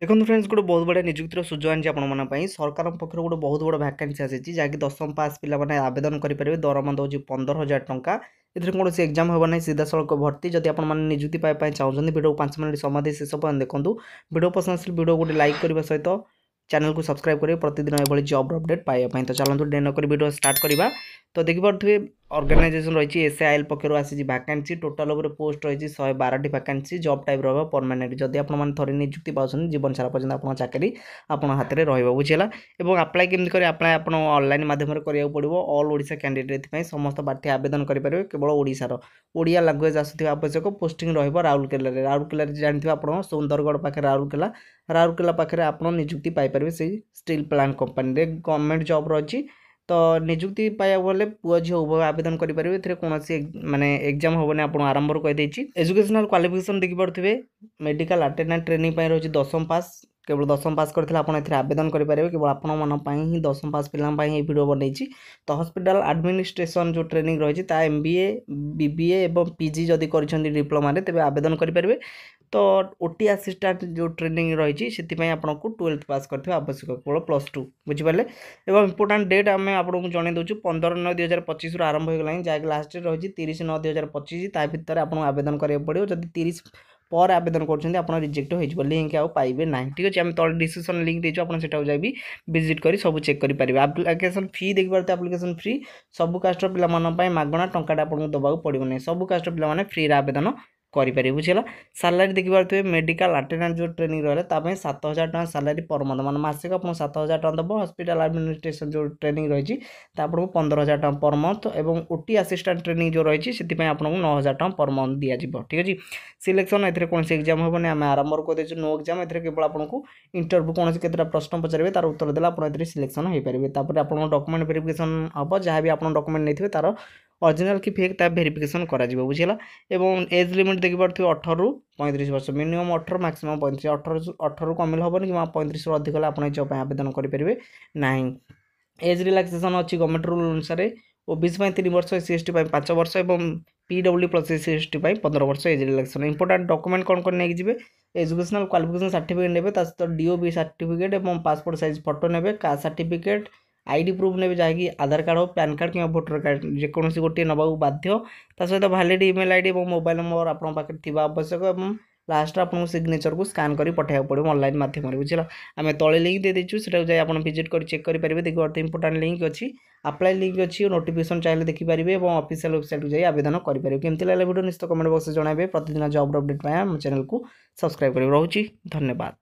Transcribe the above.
देखो फ्रेंड्स गोटे बहुत बड़ा निजुक्तिर सुजोग आनी आपंपाई सरकार पक्ष गोटे बहुत बड़ा भैकेंसी आसी जहाँकि दशम पास पे आवेदन करेंगे दरमा दूसरी 15,000 टंका ए कौन एग्जाम हम ना सीधा सड़क भर्ती जब आप निजुक्ति पाइप चाहते वीडियो को 5 मिनट समय शेष पर्यटन देखो वीडियो पसंद आसे वीडियो गोटे लाइक करने सहित चैनल को सब्सक्राइब करेंगे प्रतिदिन ये जॉब अपडेट पाइबा तो चलते डे नक वीडियो स्टार्ट करवा तो देखिपे ऑर्गेनाइजेशन रही एसआईएल पक्षर आसी वैकेंसी टोटाल ओवर पोस्ट रही 112 वैकेंसी जॉब टाइप रहा परमानेंट जदि आप थे निजुक्ति पाँच जीवन सारा पर्यटन आप चाकरी आप हाथ में रहा बुझीला और आप्लाय केमती करें आप्लाय आप ऑनलाइन माध्यम करा पड़ो ऑल ओडिशा कैंडिडेट समस्त प्रार्थी आवेदन करेंगे केवल ओडिशार ओडिया लैंग्वेज आसुवा आवश्यक पोस्टिंग राउरकेला जानते आप सुंदरगढ़ पाखे राउरकेला पाखे आप निजुक्ति पाइपर से steel plant company government job रही तो निजुक्ति पाइबा बोले पुआ झील उभय आवेदन करेंगे कौन माने एग्जाम हेनी आप आरंभ कहीदे एजुकेशनल क्वालिफिकेशन देखिपे मेडिकल अटेंडेंट ट्रेनिंग रही दशम पास केवल दशम पास करते आप आवेदन करेंगे केवल आपण ही दशम पास पिलांपाई ही वीडियो बनई तो हॉस्पिटल एडमिनिस्ट्रेशन जो ट्रेनिंग रही है MBA BBA और PG जदि कर डिप्लोमा तेज आवेदन करेंगे तो ओटी असिस्टेंट जो ट्रेनिंग रही है आपको 12th पास करते आवश्यक केवल +2 बुझिपारे और इंपोर्टाट डेट आम आपको जन दूँ 15/9/2025 आरंभ हो गला जहाँकि लास्ट डेट रही 30/9/2025 ता भितर आपको आवेदन करा पड़ो जब 30 पर आवेदन कर रिजेक्ट हो लिंक आउ पाइबे ना ठीक अच्छे आम तले डिस्क्रिप्शन लिंक देचु आप जाइए विजिट कर सब चेक करेंगे आप्लिकेसन फी देखिए आप्लिकेसन फ्री सबू कास्टर पे मागणा टंका आपको दबाक पड़ो नहीं सबू कास्टर पे फ्री आवेदन करेंगे बुझेगा सालारी देखिए मेडिकल अटेंडेंट जो ट्रेनिंग रहा 7,000 टका सालारी पर मंथ मान मसक आप 7,000 टका दब हॉस्पिटल एडमिनिस्ट्रेशन जो ट्रेनिंग रही आपको 15,000 टका पर मंथ और ओटी असिस्टेंट ट्रेनिंग जो रही है आपको 9,000 टका पर मंथ दिज्व ठीक अच्छे सिलेक्शन कौन एग्जाम हेनी आम आरंभ करदे नो एग्जाम केवल आपको इंटरव्यू कौन के प्रश्न पचारे तार उत्तर देला आप सिलेक्शन हो पारे आप डॉक्यूमेंट वेरिफिकेशन हम जहाँ भी आप डॉक्यूमेंट नहीं तार ओरिजिनल कि फेक ता वेरिफिकेशन करा बुझेगा एवं एज लिमिट देखिपे 18 ରୁ 35 वर्ष मिनिमम 18 मैक्सिमम 35 18 कमिल हेनी कि 35 अधिक आप जॉब आवेदन करेंगे ना एज रिलैक्सेशन अच्छी गवर्नमेंट रूल अनुसार ओबीसी 3 वर्ष SC/ST 5 वर्ष और PW+SC/ST 15 वर्ष एज रिलैक्सेशन इंपोर्टेंट डॉक्यूमेंट कौन कौन नहीं जी एजुकेशनल क्वालिफिकेशन सर्टिफिकेट ने सहित DOB सर्टिफिकेट और पासपोर्ट साइज फोटो ने कास्ट सर्टिफिकेट आईडी प्रूफ ने जहाँकि आधार कार्ड हो पैन कार्ड कि भोटर कार्ड जेकोसी गोटे नवा बाध्य सहित वैलिड ईमेल आईडी और मोबाइल नंबर आप पाखे आवश्यक और लास्ट आपको सिग्नेचर को स्कान कर पठाइबा पड़ो ऑनलाइन माध्यम बुझे आम तले लिंक दे देचु से आप विजिट कर चेक करेंगे देखिए इंपोर्टाट लिंक अच्छी अप्लाई लिंक अच्छी और नोटिफिकेशन चाहिए देखिपारे और ऑफिशियल वेबसाइट को जाइए आवेदन करेंगे केमती लगे वीडियो निश्चित कमेंट बॉक्स में जनाबे प्रतिदिन जॉब अपडेट पाए चैनल को सब्सक्राइब कर रोचे धन्यवाद।